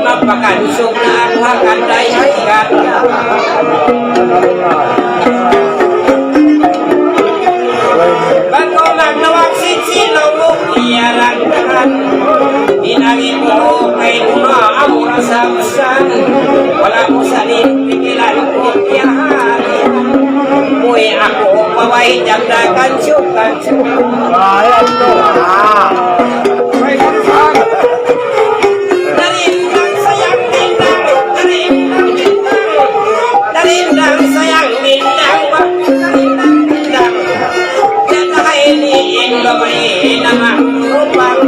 Napakadusog na ang hakanday hasigat. Bago magnawaksit silaw mo iyaragdahan, inangin mo kay lumaaw sa masan, wala mo sa pikilan ko tiyahan. Uy ako paway jagdagan syukan. Ayan to Tarindang sayang bintang Jatakainin gawin ang rupang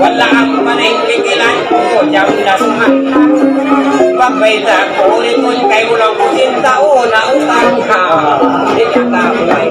wala ang paningkikilan ko jam na sumatang pagbaita ko rin kay ulang kusinta o na utang ka hindi ka buhay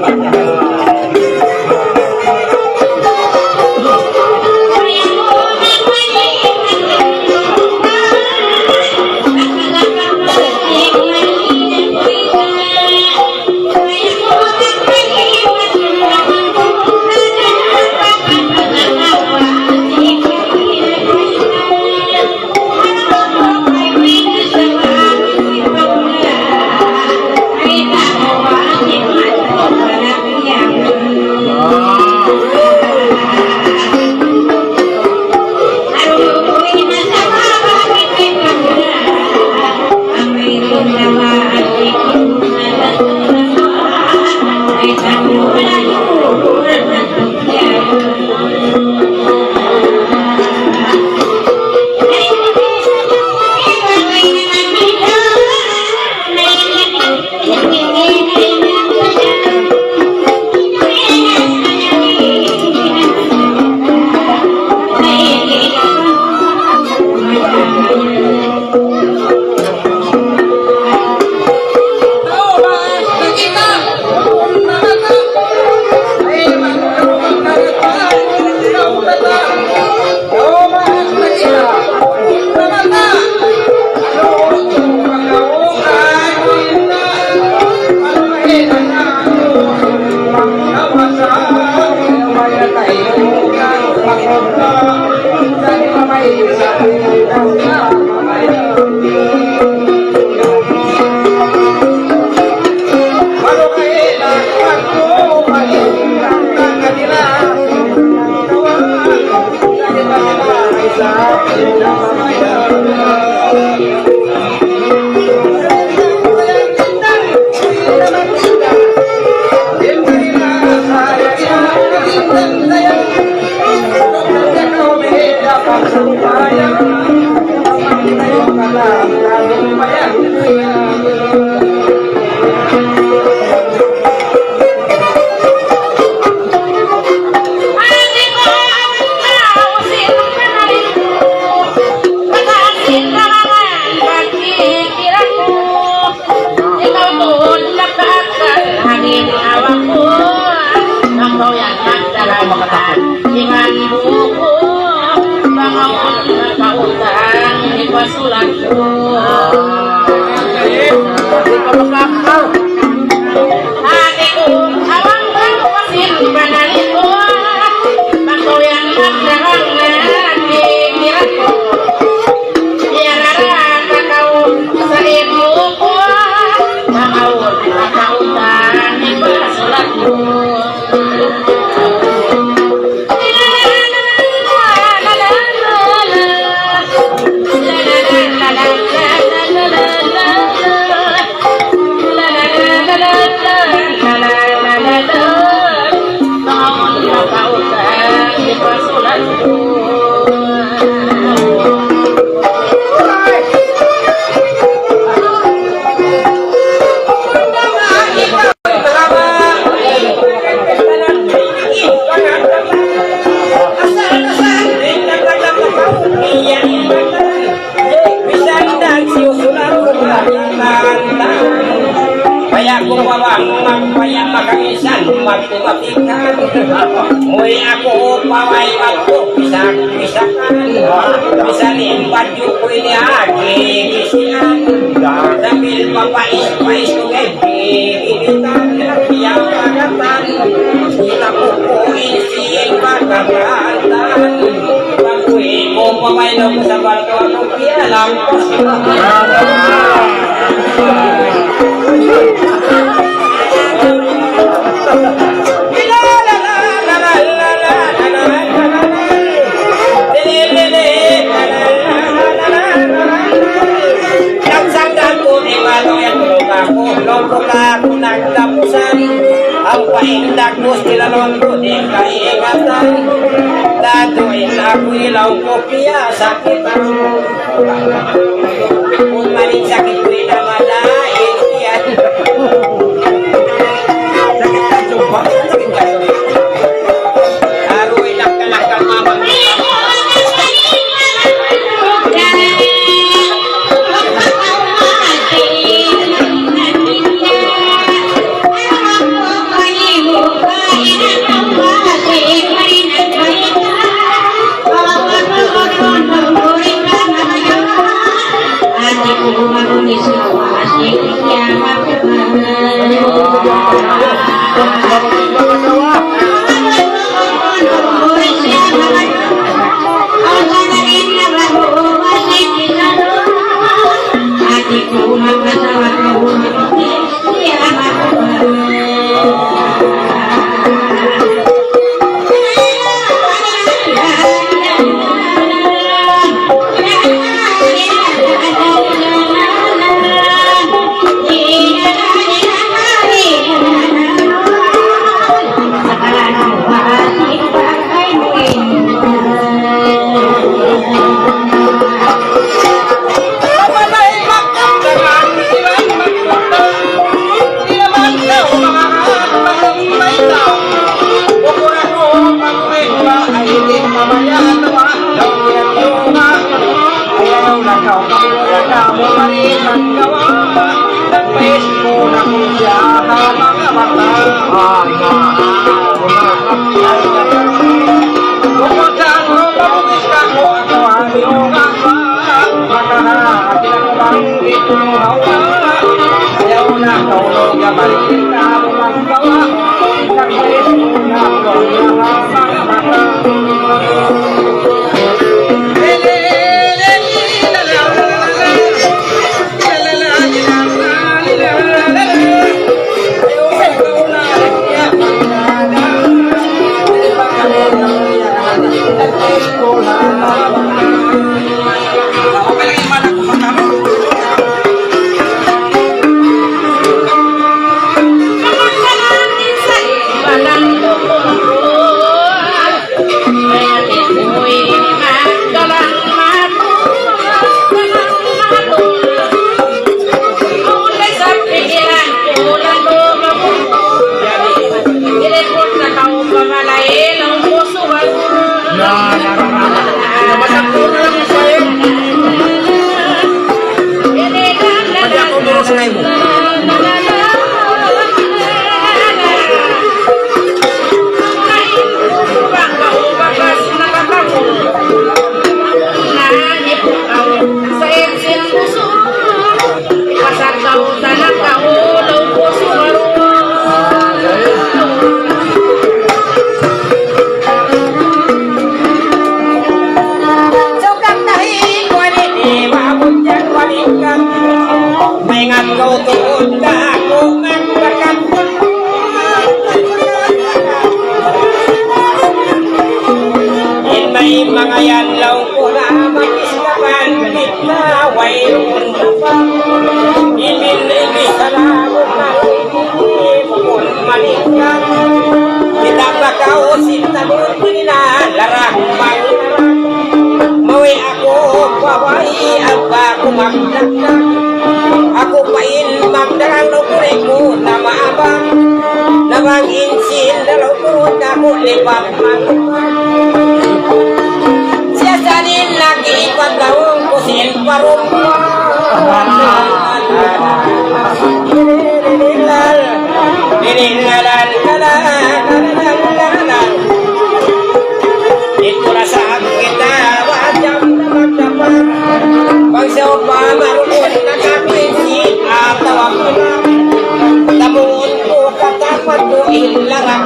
Muy aku pawai waktu bisa-bisakan bisa lipat juku ini lagi kisian sambil bapak ispais tugebi initan yang pagatan kita kukuin siing pagatan pagkuin ko pawai na ko sa barko ako kaya lampos aku nagtapusan ang paindak mo silalong ko di kaingatan datuin ako ilaw ko kaya sakitan kung maling sakit ko rin ang madain yan sakit ka jumpa sakit ka aruin ang kalakal mamang Masakto na lang yung sayo. Pwede ako duros na mo. Kau tuh aku mengatakan in may mga yanlaw ko na mag-iskapan kita wailun inilibis salamat na kung malikang tidak bakau sinta nila larang mangilarang mawi ako pawai apa aku magdagdag ako pain magdarang lupurik mo na maabang namang insin dalaw turun ako lipat magdagdag siya sanin lagi ipagawang kusin parumpa itulah saat kita wajah dapat bangsa pa marunod na kapisit at tawag tamuon ko katapat ko ilarak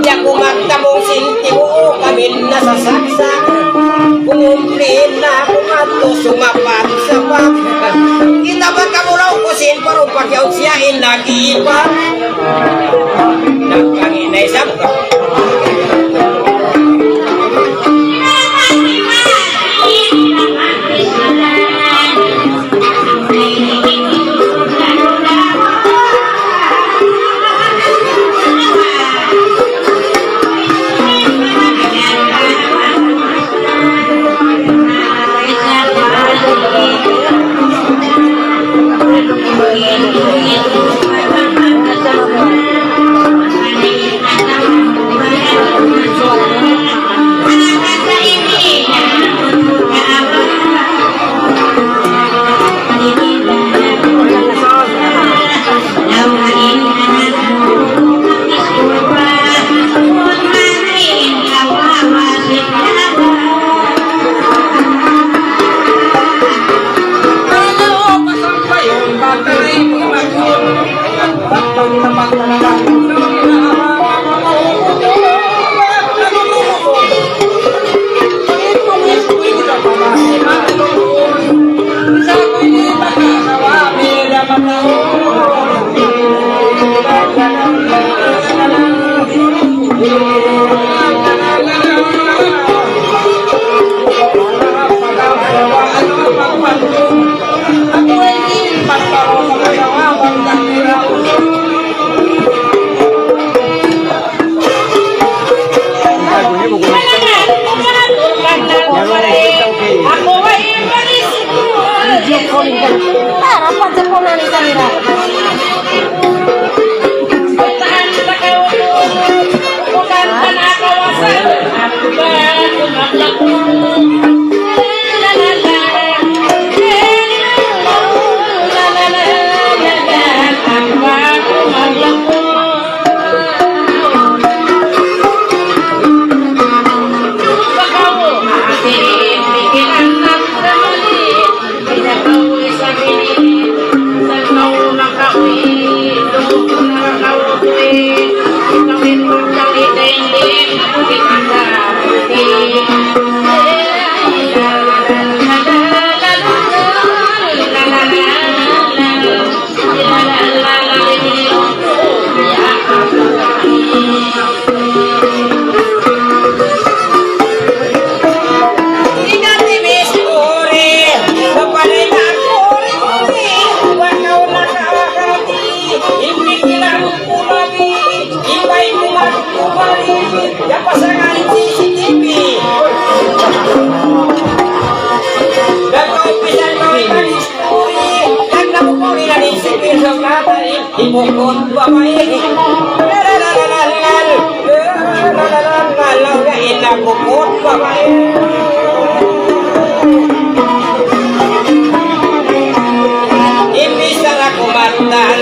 di ako magtamong sinti mo kami nasasaksak kumumplin na ako ato sumapat sa pag kita ba kamuraw kusin parang pagyaw siyain nag-iiba nagkanginay sabta Ibukod babae la la la la la la la la la puput babae. Imbis na kumatan,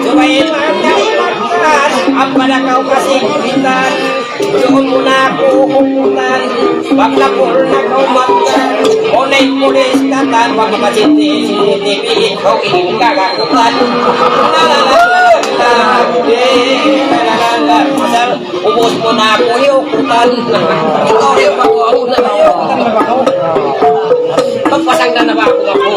supaya magkailangan, ang pala kau kasing kulitan. Doon mo na ako hukutan, baklapol na kau matan. Onay pulis katan, pagkakasindi, sinitipin, ikaw ikagakutan. Pasal ubos mo na ako yukutan. Ikaw yung mag-uuna na yukutan na ba ako? Magpasang na ba ako ako?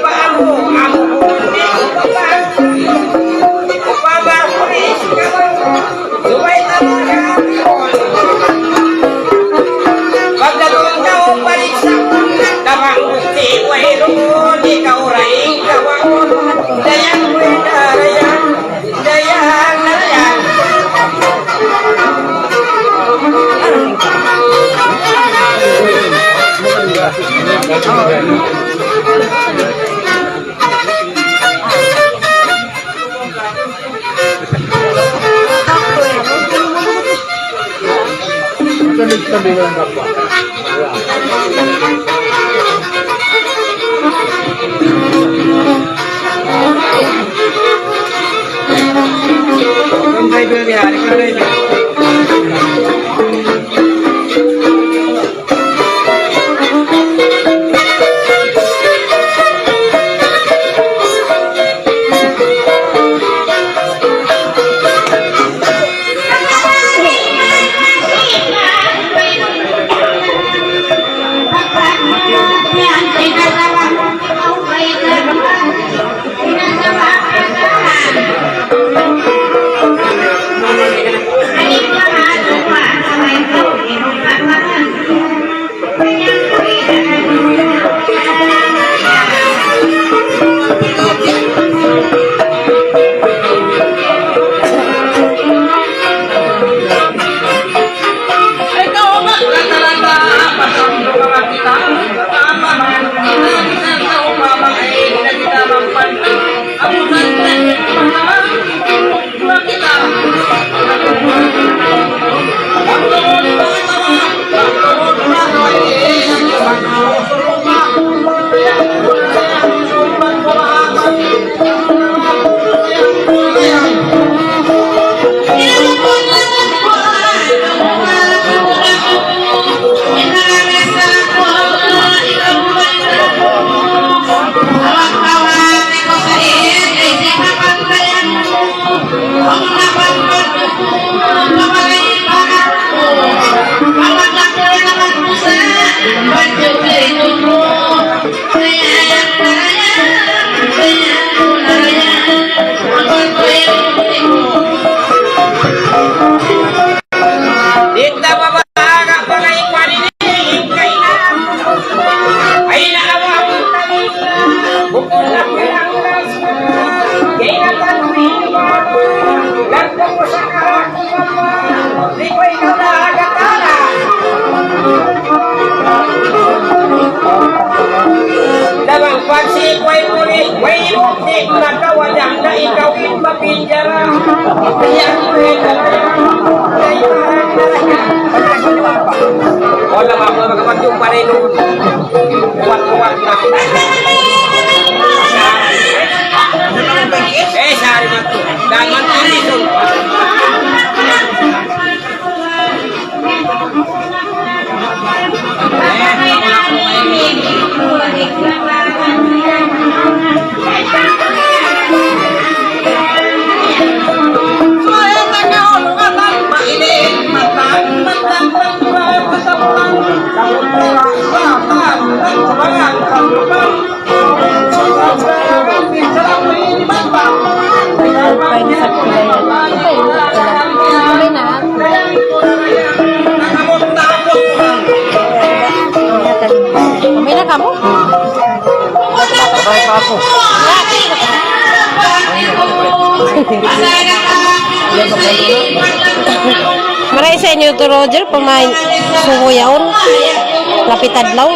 paano amo kundi upang upaba kuris kamu subay talaga pagdating kau pariksa damang bukti wairun ikaw raing kawang dayang darayan dayang narayan Tabi ng kapwa. Ang driver niya, ikaw driver. Walang ako magkapag-jumpa rin kuwat-kuwat na. Sari na ito. Daman tulisun. Kamu? Baik ako. Maray sa inyo to Roger, pamay sukuyaon, lapitadlaw.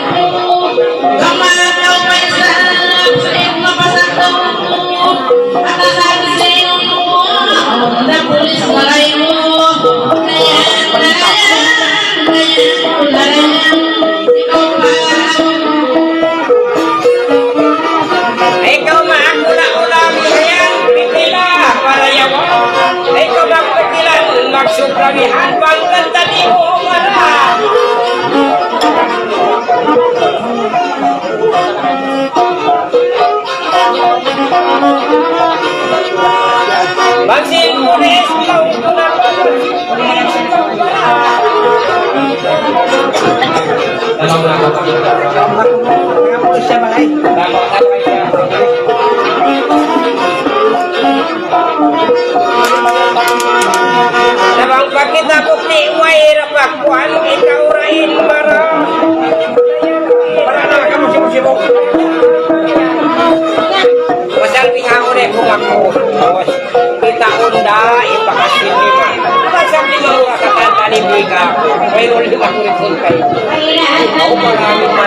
Ikaw maakula-ulam yan, pitila, para yawa. Ikaw magpitilan, magsuprabihan, bang ganda di mo wala. Magsimulis, ikaw ito na ito, magsimulis, ikaw wala. Tama na siya, malay. Tama na siya. hindi ka ako. Mayroon din ako rin kung kayo. Ako marami pa.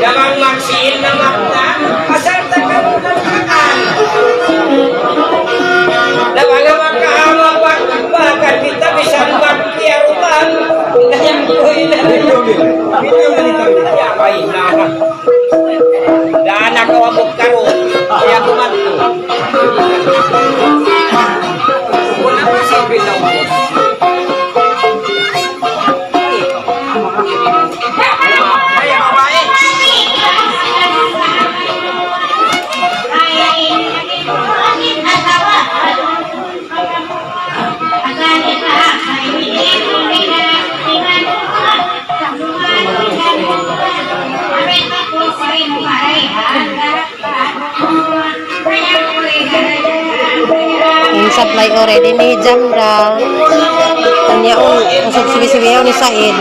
Jangan maksiin na makna, asal takkan makan. Lama-lama bakal kita bisa makiarutan. Yang diapain lah. Dan anak kawabuk karun, kaya kumantu. Wala pa silbi na ubos. Yung supply already ni Jamra. Kanya usap sibi-sibiyaw ni Said.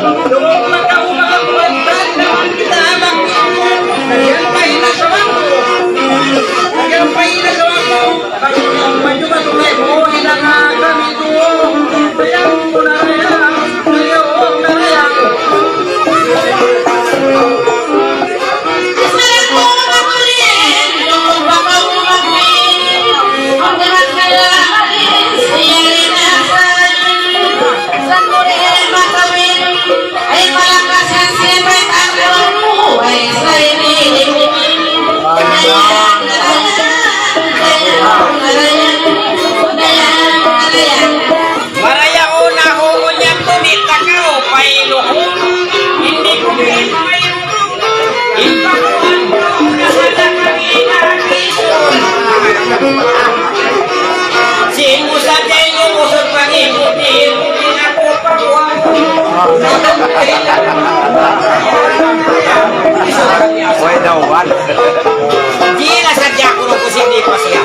Gila saja aku nunggu sini pas ya.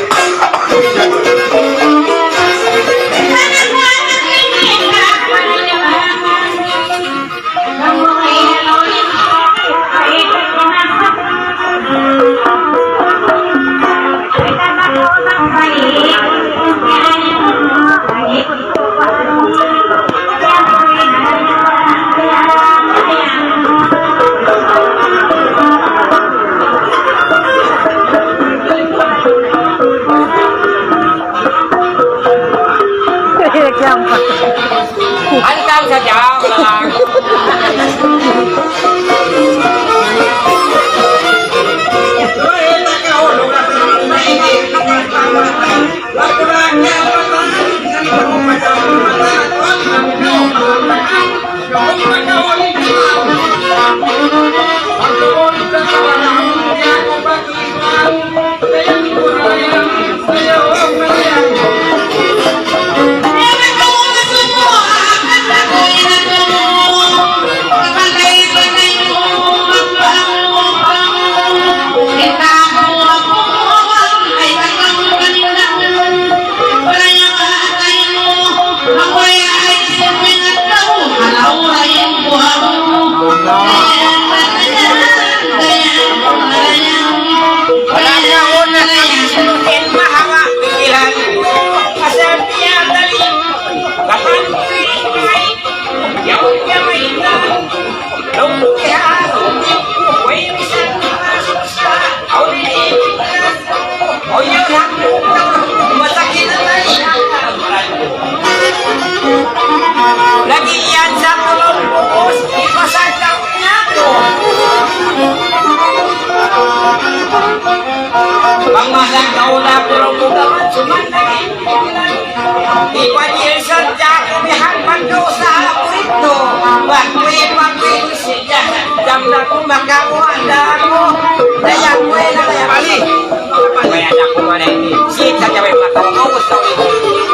Hantang saja ulang. Hãy subscribe cho kênh Ghiền Mì Gõ để không bỏ lỡ iyan sa tulong bukos, ipasagdaw niya ko. Pangmasagdaw na tulong bukaman, sumandagin. Ipadil sa Jacob, ihagpando sa apuito. Pagwi siya, jam na kumakamuanda ako. Daya ko na kaya bali. Kaya na ko man ini. Sita kaya matawag sa ulit.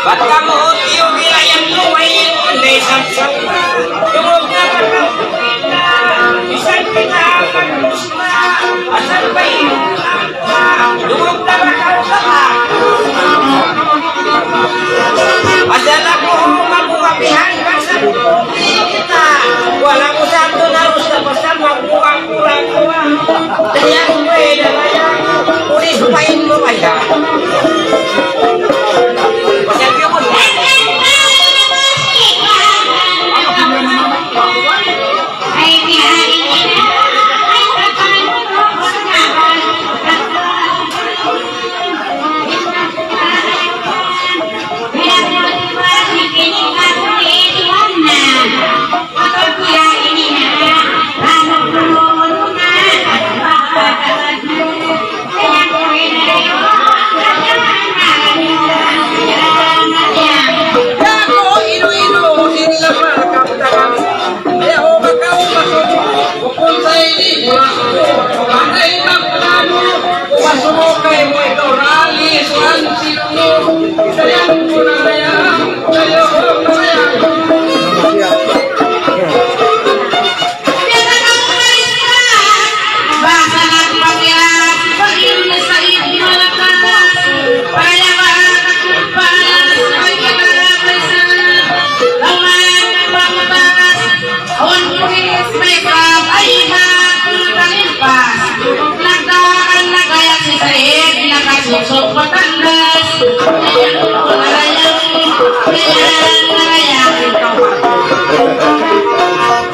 Ba't ka mo yung wilayang luway unday samsam Tumog na pagkakulit na Isan pinapagpus na Asan ba yung tangka Tumog na pagkakulit Adala ko mabukapihan ka sa kita Walang usado na rusa basta magbuka-kurang kuha Dayang ko dalayang Ulis pain mo kaya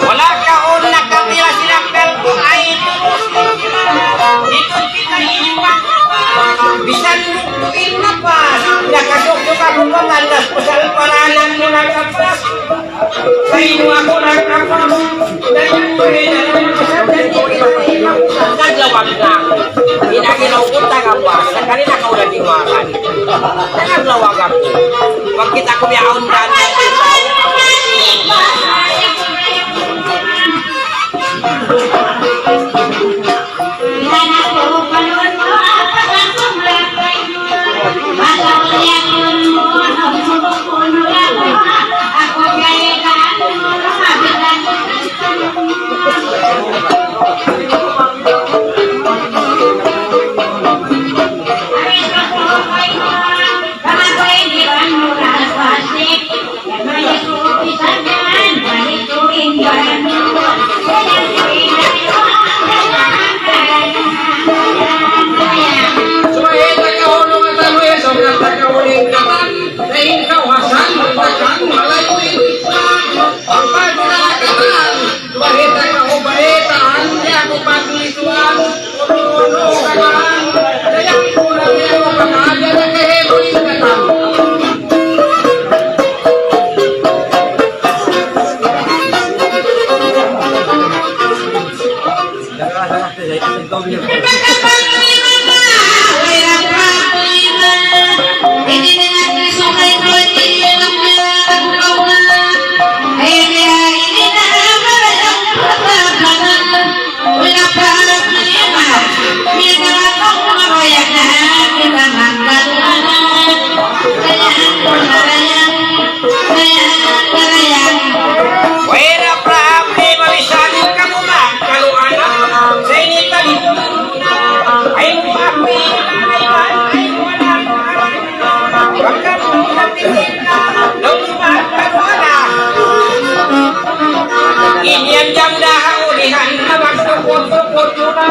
Wala ka o nakatira silang pelko ay ito pinaiwan bisan luktuin na pa nakasukto ka kung mamandas pusal paralan mo ng kapras kaino ako ng kapras dahil ko rin naglawag na inagilaw ko tagapas na kanina ka ulang iwakan naglawag ako pag kita ko yaon dyan Inyan jam dahaulihan na magsupot-supot na.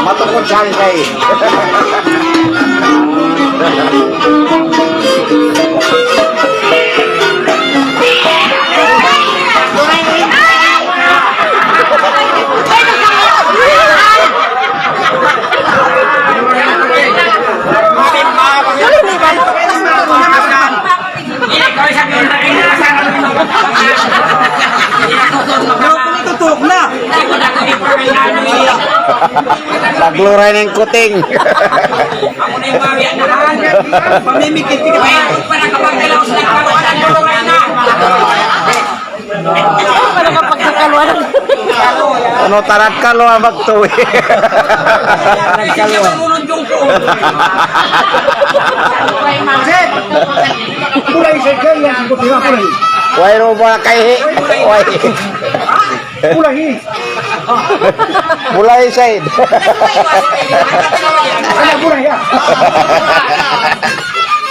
Matupod sa kay. Tutok na. Pagluray ng kuting. Ako na yung bawi at nahan. Pamimikit ka ba? Para kapag kailangan sa nagkaroon ng lulay na. Para kapag nakaluan. Ano tarat ka lo abag tuwi. Kasi manunod yung tuon. Kulay sa kanya. Kulay. Why ro ba kay why? Kulay. Mulai side. Ano kulay ya?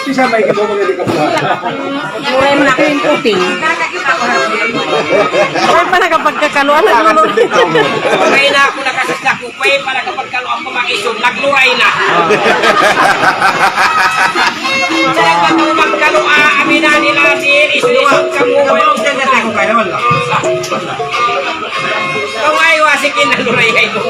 Bisa may kimo mga di ka pula. Mura yung malaki yung puting. Ay, para kapag kakaluan, nagulog. Pagay na ako nakasas na kupay para kapag kaluan ko makisod, nagluray na. Sa nagpataw magkalua, amina nila din, islisod ka mo. Kung ay wasikin na luray kayo.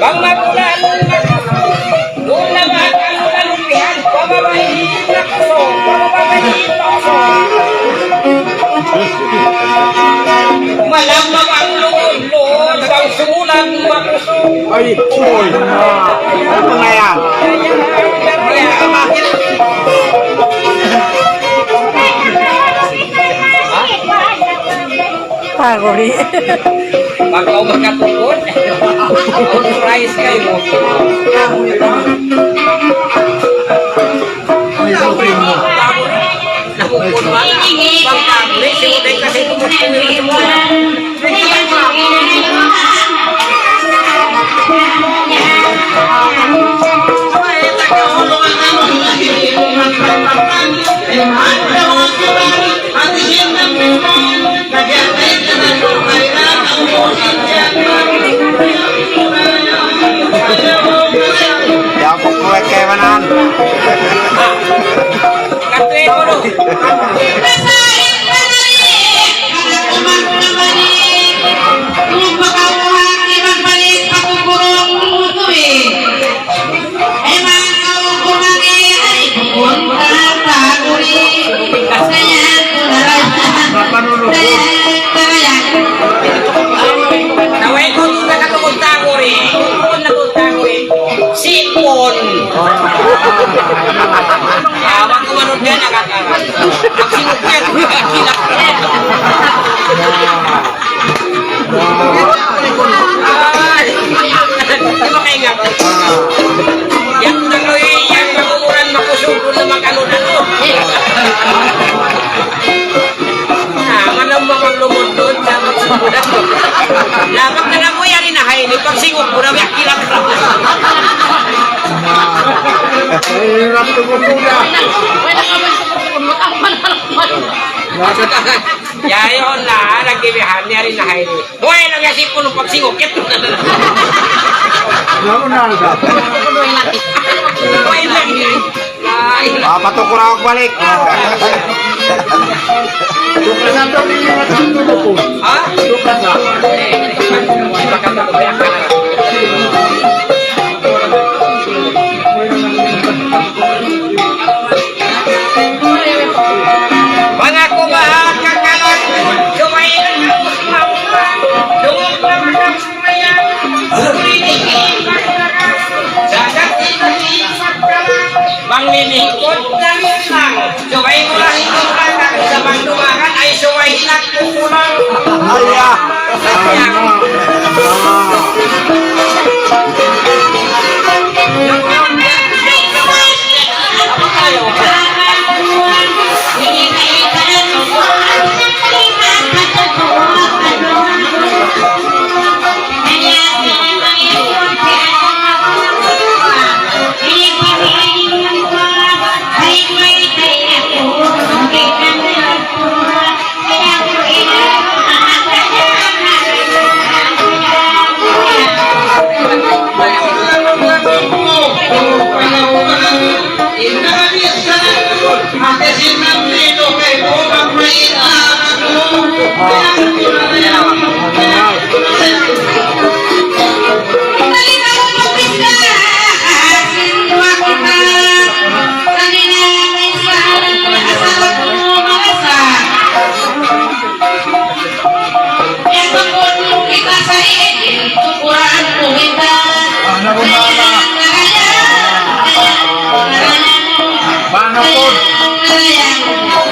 Bang magulan doon naman ang lalupihan, pababahin na kuso, pababahin na kuso. Malamang ang lulod, bang sulat makuso. Ay, uy. Ano na yan? Pagori. Bago ako magkatungkod, authorize kayo. Nakukun ba? Pagkakuli, simuday kasi kumukunin mo. Yapok ko kay manan. Katuin mo no. Naway ko doon na katungkod tago rin. Kung natutago rin. Sipon. Awang kumanod yan, nakakaran. Ang sinukyan, kilak. Ay, Yayon na, nagkibihan niya rin na Heidi. Buhay lang kasi puno pagsingok. Ito na lang. Ano na ang sa? Buhay lang yun. Ay, Papatok ko na ako balik. Tukasan daw ninyo at ang tulo po. ha? Tukasan. Mga kumahat kakalakot, sumayin ang usmauman, lungog na magkamumayan, surinigin magkakas, sa dating magkalang, mangniningkot na lang, suway mo lang itong lakang, sa magdumakan ay suway nagkukulang. Aya.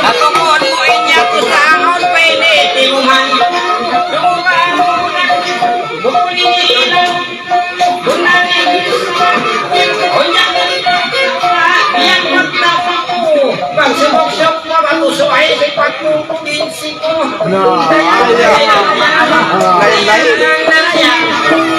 Ako po, luin niya po sa akong pwede, timuhan. Tumuhan mo na, bumuli na, bunanin o yan yan magtapa ko. Pag sumok-sok na, matuso ay may pagpupugin si ko. No. Lain-lain.